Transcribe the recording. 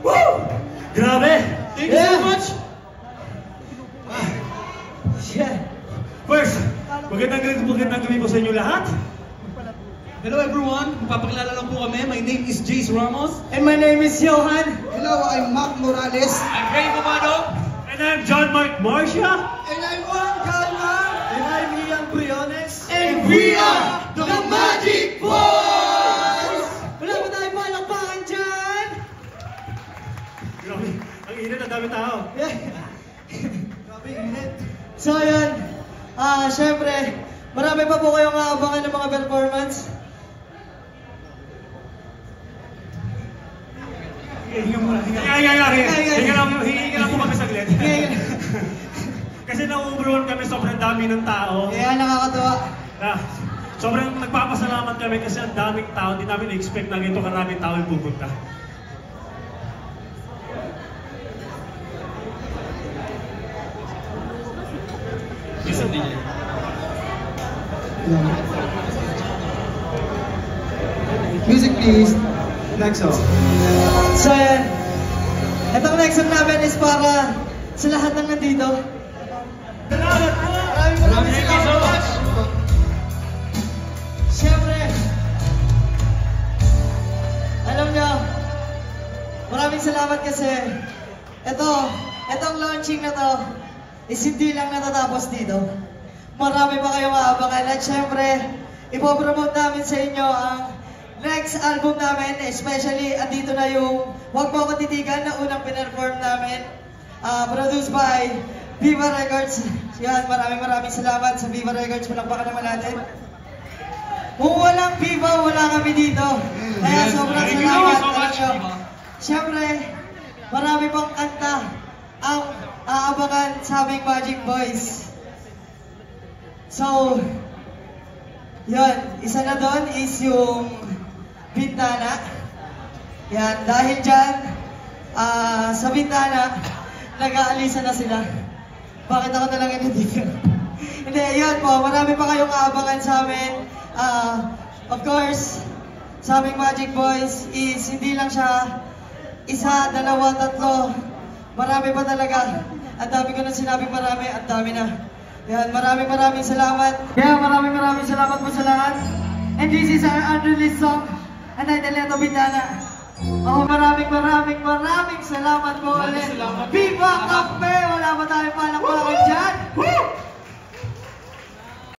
Woo! Grabe! Thank you so much! Yeah. First, magandang gabi po sa inyo lahat. Hello everyone, magpapakilala lang po kami. My name is Jace Ramos. And my name is Johan. Hello, I'm Mac Morales. I'm Ray Bumano. And I'm John Mark Marcia. And I'm Juan Calmar. And I'm Ian Briones. And we are the Magic Boys! Wala ba tayong palakpakan dyan? Grabe, ang init, ang dami tao. Grabe, init. So yun, syempre, marami pa po kayong aabangan ng mga performance. Hinga lang po kami saglit. Kasi na-overwhelm kami, sobrang dami ng tao. Kaya nakakatawa. Sobrang nagpapasalamat kami kasi ang daming tao, hindi namin na-expect na ganito karaming tao yung pupunta. Music please. Next song. So yan, itong next song namin is para sa lahat ng nandito. Maraming salamat. Siyempre, alam nyo, maraming salamat kasi itong launching na to is hindi lang natatapos dito. Marami pa kayong aabangan at siyempre, ipopromote namin sa inyo ang next album namin, especially andito na yung Huwag Mo Ako Titigan na unang pinerform namin. Produced by Viva Records. Yan, maraming salamat sa Viva Records. Palakpakan naman natin. Kung walang Viva, wala kami dito. Kaya sobrang salamat. Siyempre, marami pang kanta ang aabangan sa aming Magic Boys. So, yun, isa na doon is yung Bintana. Yan, dahil dyan, sa Bintana, nag-aalisa na sila. Bakit ako na lang dito? Hindi, yun po, marami pa kayong aabangan sa amin. Of course, sa aming Magic Boys is hindi lang siya isa, dalawa, tatlo. Marami pa talaga. Ang dami ko na sinabi, marami, ang dami na. Yan, maraming salamat. Kaya maraming salamat po sa lahat. And this is our unreleased song, ang title nito, Bintana. Maraming salamat po ulit. Viva Cafe! Wala ba tayong palakpakan dyan? Woo!